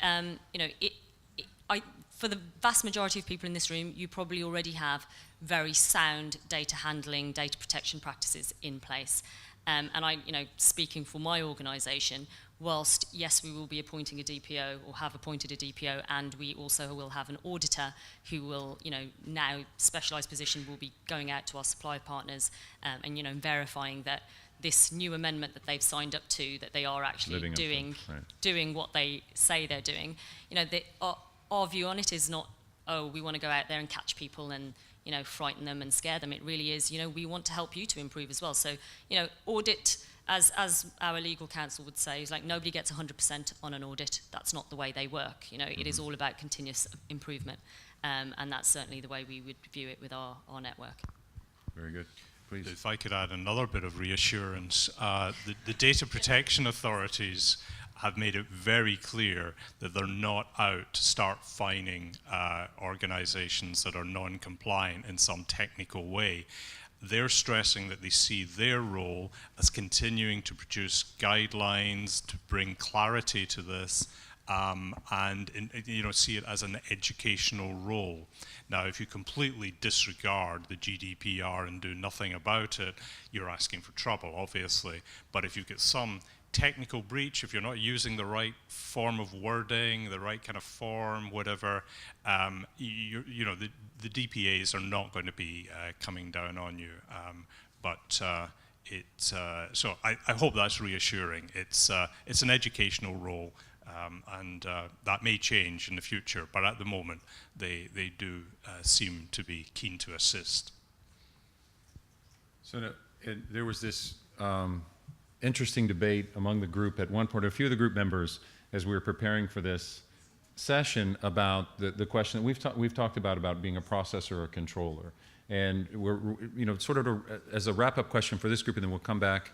for the vast majority of people in this room, you probably already have very sound data handling, data protection practices in place. And I, speaking for my organisation, whilst, yes, we will be appointing a DPO or have appointed a DPO, and we also will have an auditor who will, now specialised position will be going out to our supply partners and, verifying that this new amendment that they've signed up to, that they are actually doing what they say they're doing. Our view on it is not, oh, we want to go out there and catch people and, frighten them and scare them. It really is, we want to help you to improve as well. So, audit, as our legal counsel would say, is like nobody gets 100% on an audit. That's not the way they work. It is all about continuous improvement. And that's certainly the way we would view it with our network. Very good. Please. If I could add another bit of reassurance, the data protection authorities have made it very clear that they're not out to start fining organizations that are non-compliant in some technical way. They're stressing that they see their role as continuing to produce guidelines, to bring clarity to this, and see it as an educational role. Now, if you completely disregard the GDPR and do nothing about it, you're asking for trouble, obviously. But if you get some technical breach, if you're not using the right form of wording, the right kind of form, whatever, the DPAs are not going to be coming down on you. So I hope that's reassuring. It's an educational role, and that may change in the future, but at the moment they do seem to be keen to assist. So there was this interesting debate among the group at one point, a few of the group members, as we were preparing for this session, about the question that we've talked about being a processor or a controller. And we're sort of as a wrap-up question for this group, and then we'll come back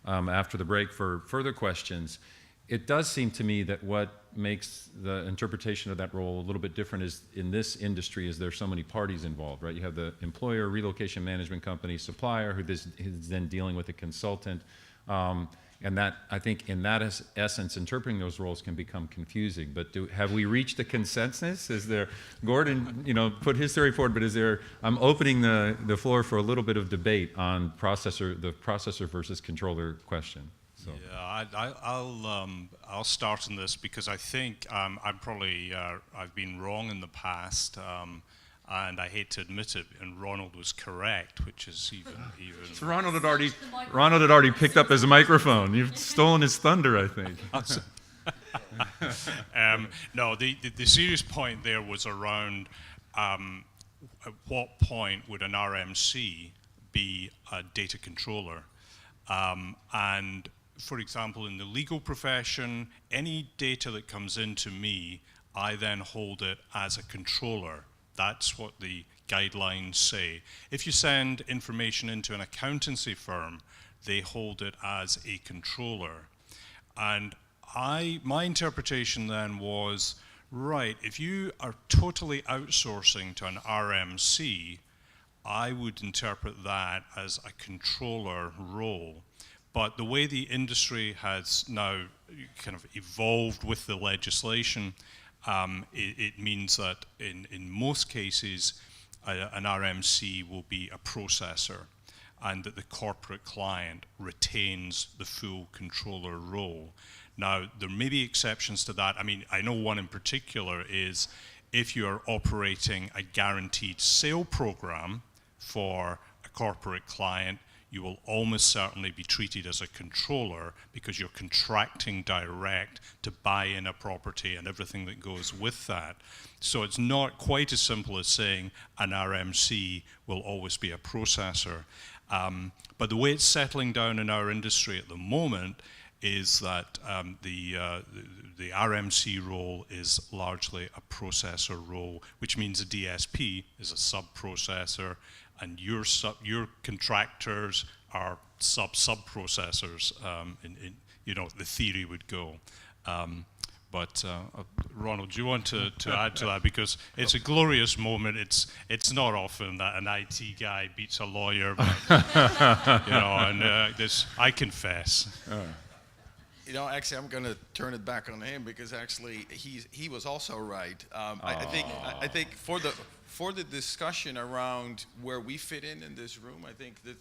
after the break for further questions. It does seem to me that what makes the interpretation of that role a little bit different is in this industry is there's so many parties involved, right? You have the employer, relocation management company, supplier, who is then dealing with a consultant. And that, I think, in that essence, interpreting those roles can become confusing. But have we reached a consensus? Is there, Gordon, put his theory forward, but is there, I'm opening the floor for a little bit of debate on the processor versus controller question. So. Yeah, I'll start on this because I think I've been wrong in the past. And I hate to admit it, and Ronald was correct, which is even. So Ronald had already picked up his microphone. You've stolen his thunder, I think. No, the serious point there was around at what point would an RMC be a data controller? And for example, in the legal profession, any data that comes into me, I then hold it as a controller. That's what the guidelines say. If you send information into an accountancy firm, they hold it as a controller. And my interpretation then was, right, if you are totally outsourcing to an RMC, I would interpret that as a controller role. But the way the industry has now kind of evolved with the legislation, it means that in most cases, an RMC will be a processor, and that the corporate client retains the full controller role. Now, there may be exceptions to that. I mean, I know one in particular is if you're operating a guaranteed sale program for a corporate client, you will almost certainly be treated as a controller because you're contracting direct to buy in a property and everything that goes with that. So it's not quite as simple as saying an RMC will always be a processor. But the way it's settling down in our industry at the moment is that the RMC role is largely a processor role, which means a DSP is a sub-processor, and your contractors are sub-processors. You know, the theory would go. But Ronald, do you want to add to that? Because it's a glorious moment. It's not often that an IT guy beats a lawyer, but, you know, and I confess. You know, actually, I'm going to turn it back on him because actually he was also right. I think for the discussion around where we fit in this room, I think that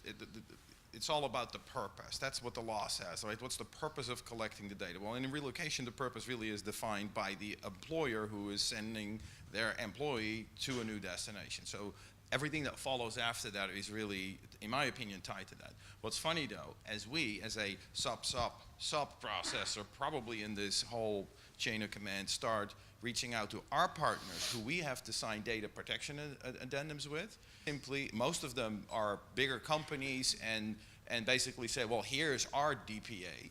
it's all about the purpose. That's what the law says, right? What's the purpose of collecting the data? Well, in relocation, the purpose really is defined by the employer who is sending their employee to a new destination. So everything that follows after that is really, in my opinion, tied to that. What's funny though, as a sub-processor, probably in this whole chain of command, start reaching out to our partners who we have to sign data protection addendums with, simply, most of them are bigger companies and basically say, well, here's our DPA.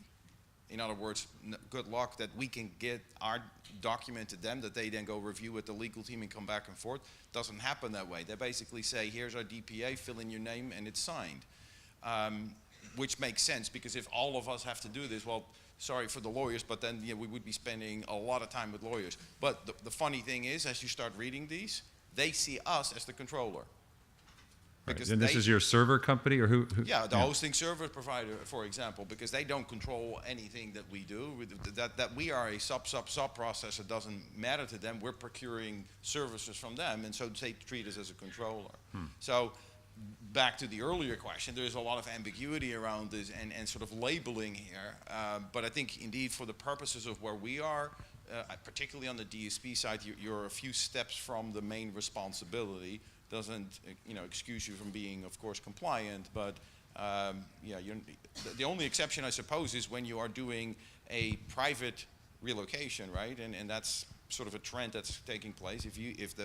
In other words, good luck that we can get our document to them that they then go review with the legal team and come back and forth. Doesn't happen that way. They basically say, here's our DPA, fill in your name, and it's signed. Which makes sense, because if all of us have to do this, well, sorry for the lawyers, but then we would be spending a lot of time with lawyers. But the funny thing is, as you start reading these, they see us as the controller. Right. And this is your server company, or who? Yeah, the hosting service provider, for example, because they don't control anything that we do. That we are a sub processor doesn't matter to them. We're procuring services from them, and so they treat us as a controller. So back to the earlier question, there's a lot of ambiguity around this and sort of labeling here. But I think indeed for the purposes of where we are, particularly on the DSP side, you're a few steps from the main responsibility. Doesn't excuse you from being, of course, compliant, but the only exception, I suppose, is when you are doing a private relocation, right? And that's sort of a trend that's taking place. If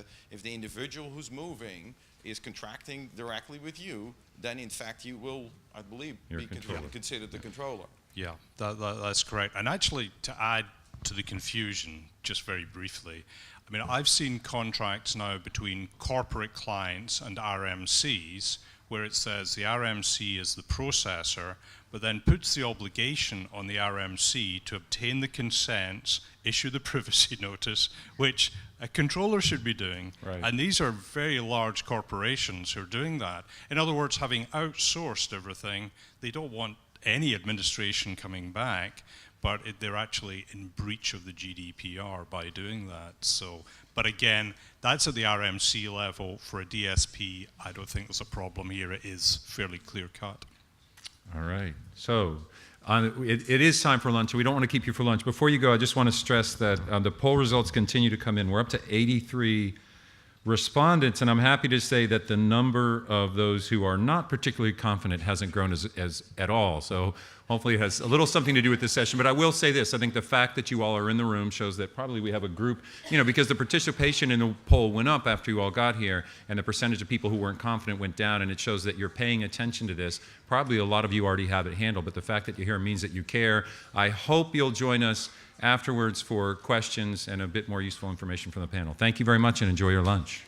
the individual who's moving is contracting directly with you, then in fact you will, I believe, be considered the controller. Yeah, that's correct. And actually, to add to the confusion, just very briefly, I mean, I've seen contracts now between corporate clients and RMCs where it says the RMC is the processor, but then puts the obligation on the RMC to obtain the consents, issue the privacy notice, which a controller should be doing. Right. And these are very large corporations who are doing that. In other words, having outsourced everything, they don't want any administration coming back, but they're actually in breach of the GDPR by doing that. So, but again, that's at the RMC level. For a DSP, I don't think there's a problem here. It is fairly clear cut. All right. So it is time for lunch. We don't want to keep you for lunch. Before you go, I just want to stress that the poll results continue to come in. We're up to 83 respondents, and I'm happy to say that the number of those who are not particularly confident hasn't grown as at all. So hopefully it has a little something to do with this session. But I will say this, I think the fact that you all are in the room shows that probably we have a group, because the participation in the poll went up after you all got here, and the percentage of people who weren't confident went down, and it shows that you're paying attention to this. Probably a lot of you already have it handled, but the fact that you're here means that you care. I hope you'll join us afterwards for questions and a bit more useful information from the panel. Thank you very much and enjoy your lunch.